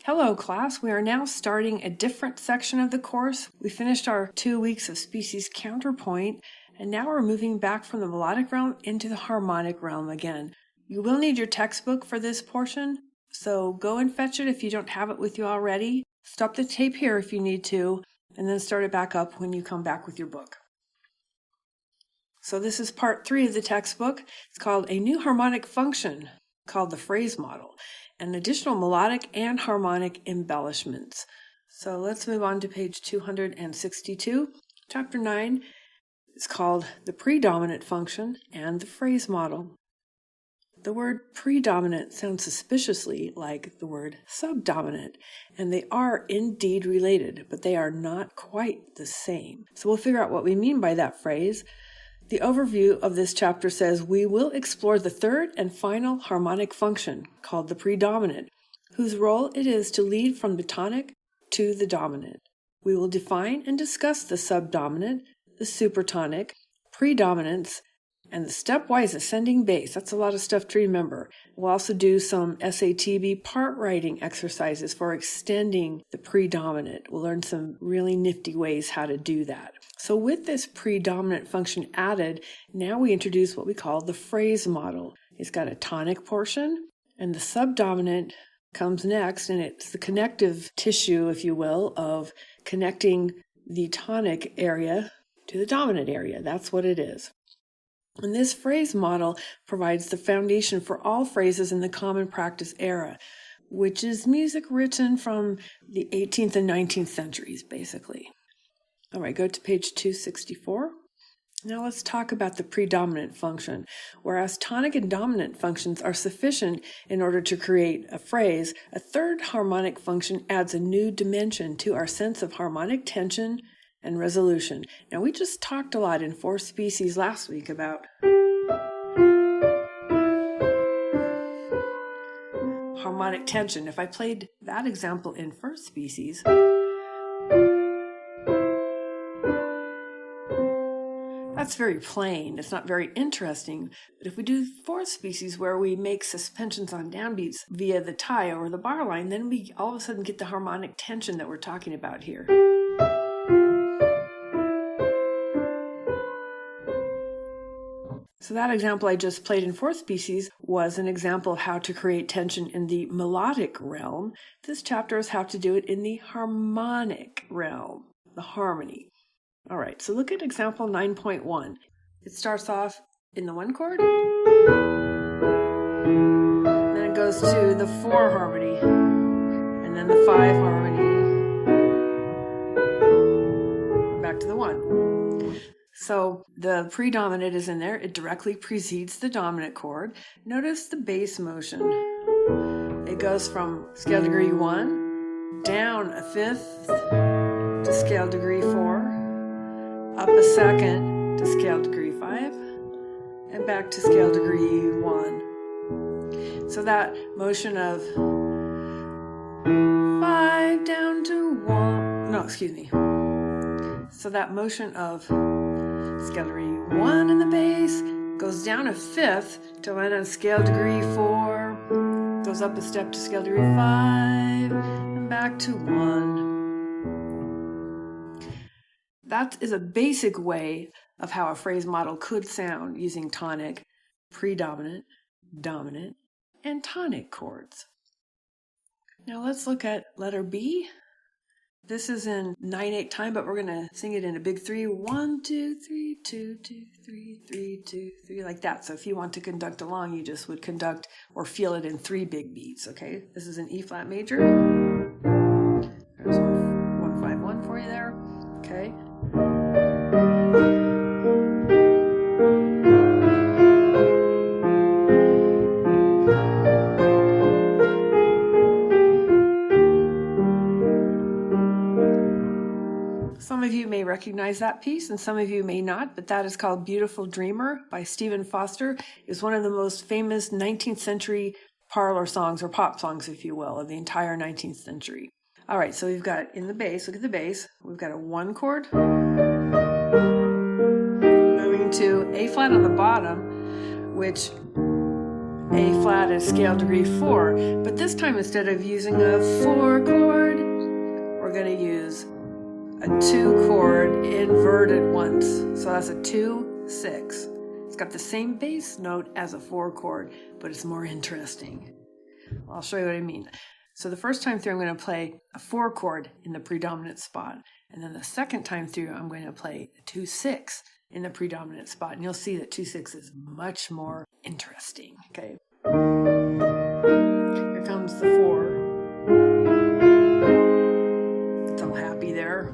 Hello class, we are now starting a different section of the course. We finished our 2 weeks of species counterpoint, and now we're moving back from the melodic realm into the harmonic realm again. You will need your textbook for this portion, so go and fetch it if you don't have it with you already. Stop the tape here if you need to, and then start it back up when you come back with your book. So this is part 3 of the textbook. It's called A New Harmonic Function, called the phrase model, and additional melodic and harmonic embellishments. So let's move on to page 262. Chapter 9 is called the predominant function and the phrase model. The word predominant sounds suspiciously like the word subdominant, and they are indeed related, but they are not quite the same. So we'll figure out what we mean by that phrase. The overview of this chapter says we will explore the third and final harmonic function, called the predominant, whose role it is to lead from the tonic to the dominant. We will define and discuss the subdominant, the supertonic, predominance, and the stepwise ascending bass. That's a lot of stuff to remember. We'll also do some SATB part writing exercises for extending the predominant. We'll learn some really nifty ways how to do that. So with this predominant function added, now we introduce what we call the phrase model. It's got a tonic portion, and the subdominant comes next, and it's the connective tissue, if you will, of connecting the tonic area to the dominant area. That's what it is. And this phrase model provides the foundation for all phrases in the common practice era, which is music written from the 18th and 19th centuries, basically. All right, go to page 264. Now let's talk about the predominant function. Whereas tonic and dominant functions are sufficient in order to create a phrase, a third harmonic function adds a new dimension to our sense of harmonic tension and resolution. Now we just talked a lot in 4 species last week about harmonic tension. If I played that example in 1st species, that's very plain. It's not very interesting. But if we do 4th species where we make suspensions on downbeats via the tie over the bar line, then we all of a sudden get the harmonic tension that we're talking about here. So that example I just played in 4th species was an example of how to create tension in the melodic realm. This chapter is how to do it in the harmonic realm, the harmony. All right, so look at example 9.1. It starts off in the 1 chord, then it goes to the 4 harmony, and then the 5 harmony, back to the 1. So the predominant is in there. It directly precedes the dominant chord. Notice the bass motion. It goes from scale degree 1, down a 5th to scale degree 4, up a 2nd to scale degree 5, and back to scale degree 1. So that motion of 5 down to 1, So that motion of scale degree 1 in the bass goes down a 5th to land on scale degree 4, goes up a step to scale degree 5, and back to 1. That is a basic way of how a phrase model could sound using tonic, predominant, dominant, and tonic chords. Now let's look at letter B. This is in 9/8 time, but we're going to sing it in a big 3. 1, 2, 3, 2, 2, 3, 3, 2, 3, like that. So if you want to conduct along, you just would conduct or feel it in 3 big beats, okay? This is an E flat major. There's 1, 5, 1 for you there, okay? Some of you may recognize that piece and some of you may not, but that is called Beautiful Dreamer by Stephen Foster. It's one of the most famous 19th century parlor songs, or pop songs, if you will, of the entire 19th century. All right, so we've got in the bass, look at the bass, we've got a 1 chord, moving to A flat on the bottom, which A flat at scale degree 4. But this time, instead of using a 4 chord, we're going to use a 2 chord inverted once. So that's a 2, 6. It's got the same bass note as a 4 chord, but it's more interesting. I'll show you what I mean. So the first time through, I'm going to play a 4 chord in the predominant spot. And then the second time through, I'm going to play a 2, 6 in the predominant spot. And you'll see that 2, 6 is much more interesting. Okay. Here comes the 4. It's all happy there.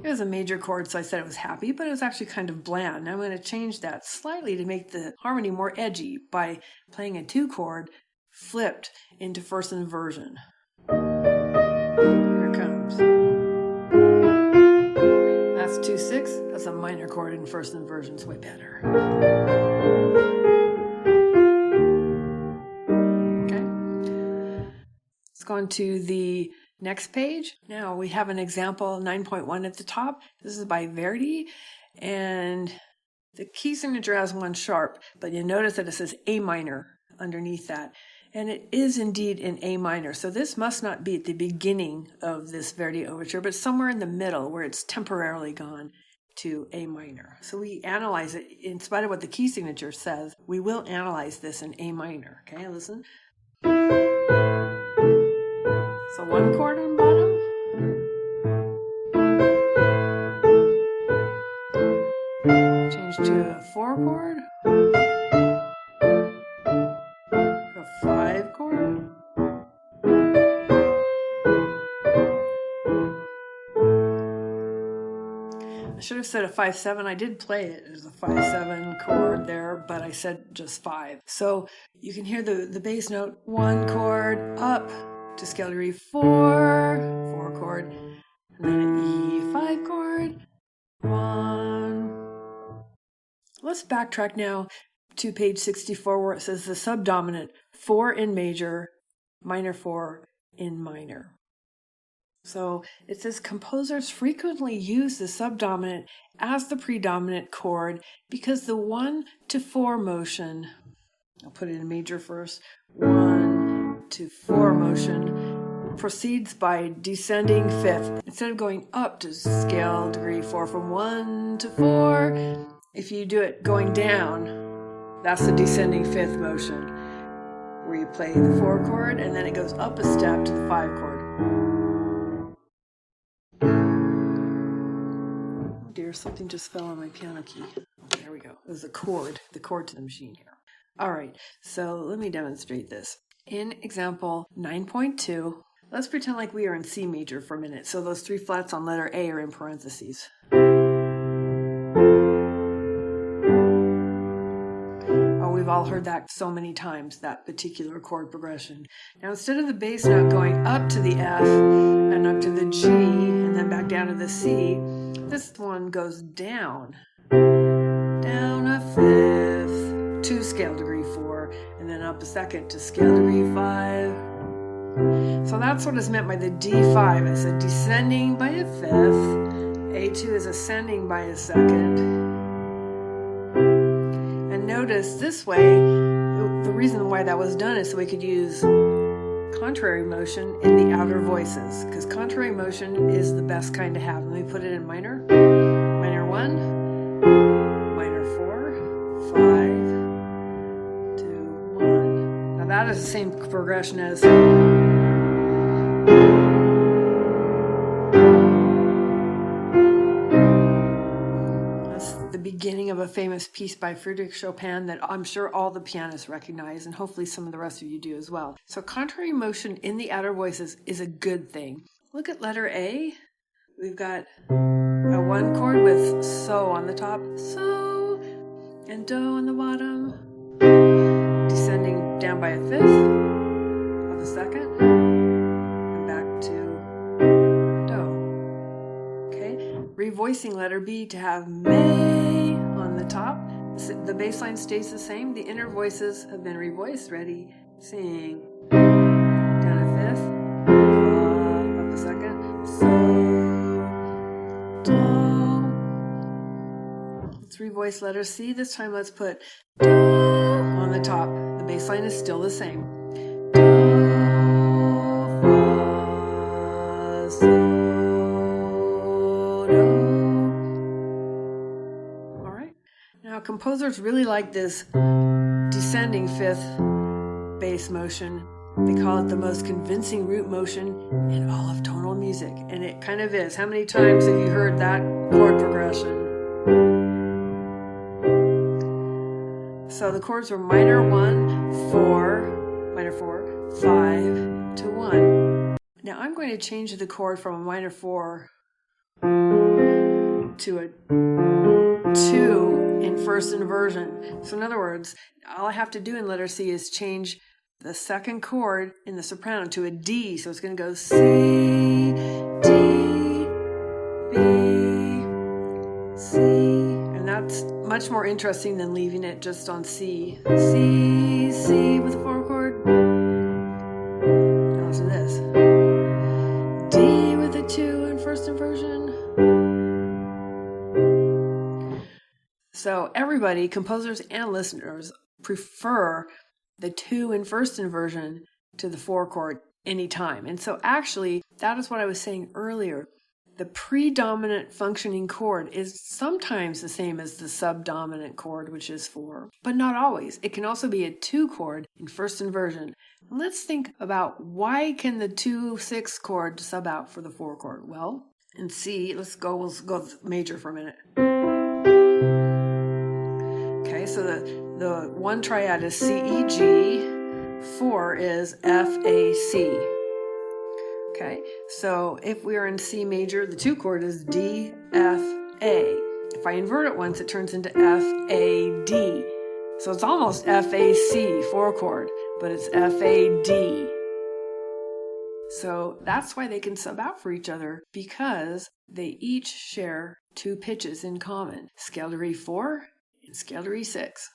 It was a major chord, so I said it was happy, but it was actually kind of bland. Now I'm going to change that slightly to make the harmony more edgy by playing a 2 chord flipped into first inversion. Here it comes. That's 2, 6. That's a minor chord in first inversion. It's way better. Okay. Let's go on to the next page. Now we have an example 9.1 at the top. This is by Verdi, and the key signature has 1 sharp, but you notice that it says A minor underneath that. And it is indeed in A minor. So this must not be at the beginning of this Verdi overture, but somewhere in the middle where it's temporarily gone to A minor. So we analyze it in spite of what the key signature says. We will analyze this in A minor. Okay, listen. So 1 chord on bottom. Change to a 4 chord. A 5 chord. I should have said a 5/7. I did play it as a 5/7 chord there, but I said just 5. So you can hear the bass note 1 chord up to scale degree 4, 4 chord, and then an E5 chord, 1. Let's backtrack now to page 64 where it says the subdominant 4 in major, minor 4 in minor. So it says composers frequently use the subdominant as the predominant chord because the 1 to 4 motion, I'll put it in major first, 1 to 4 motion proceeds by descending fifth. Instead of going up to scale degree 4 from 1 to 4, if you do it going down, that's the descending fifth motion, where you play the 4 chord and then it goes up a step to the 5 chord. Oh dear, something just fell on my piano key. There we go. It was the cord to the machine here. All right, so let me demonstrate this. In example 9.2, let's pretend like we are in C major for a minute. So those 3 flats on letter A are in parentheses. We've all heard that so many times, that particular chord progression. Now, instead of the bass note going up to the F and up to the G and then back down to the C, this one goes down a fifth to scale degree 4, and then up a second to scale degree 5. So that's what is meant by the D5. It's a descending by a fifth. A2 is ascending by a second. Notice this way, the reason why that was done is so we could use contrary motion in the outer voices, because contrary motion is the best kind to have. Let me put it in minor. Minor 1, minor 4, 5, 2, 1. Now that is the same progression as beginning of a famous piece by Friedrich Chopin that I'm sure all the pianists recognize, and hopefully some of the rest of you do as well. So contrary motion in the outer voices is a good thing. Look at letter A. We've got a 1 chord with so on the top, so, and do on the bottom, descending down by a fifth of a second, and back to do. Okay, revoicing letter B to have may on the top. The bass line stays the same. The inner voices have been revoiced. Ready? Sing. Down a fifth. Up a second. So. Do. 3 voice letter C. This time let's put do on the top. The bass line is still the same. Do, fa, so, do. All right. Now composers really like this descending 5th bass motion. They call it the most convincing root motion in all of tonal music, and it kind of is. How many times have you heard that chord progression? So the chords were minor 1, 4, minor 4, 5 to 1. Now I'm going to change the chord from a minor 4 to a 2 in first inversion. So in other words, all I have to do in letter C is change the second chord in the soprano to a D. So it's going to go C, D, B, C. And that's much more interesting than leaving it just on C. C, C with a 4 chord. Now listen to this. D with a 2 in first inversion. So everybody, composers and listeners, prefer the 2 in first inversion to the 4 chord anytime. And so actually, that is what I was saying earlier. The predominant functioning chord is sometimes the same as the subdominant chord, which is 4, but not always. It can also be a 2 chord in first inversion. And let's think about why can the 2/6 chord sub out for the 4 chord? Well, in C, we'll go major for a minute. Okay, so the 1 triad is C, E, G, 4 is F, A, C. Okay, so if we are in C major, the 2 chord is D, F, A. If I invert it once, it turns into F, A, D. So it's almost F, A, C, 4 chord, but it's F, A, D. So that's why they can sub out for each other, because they each share 2 pitches in common, scale to re 4 and scale to re 6.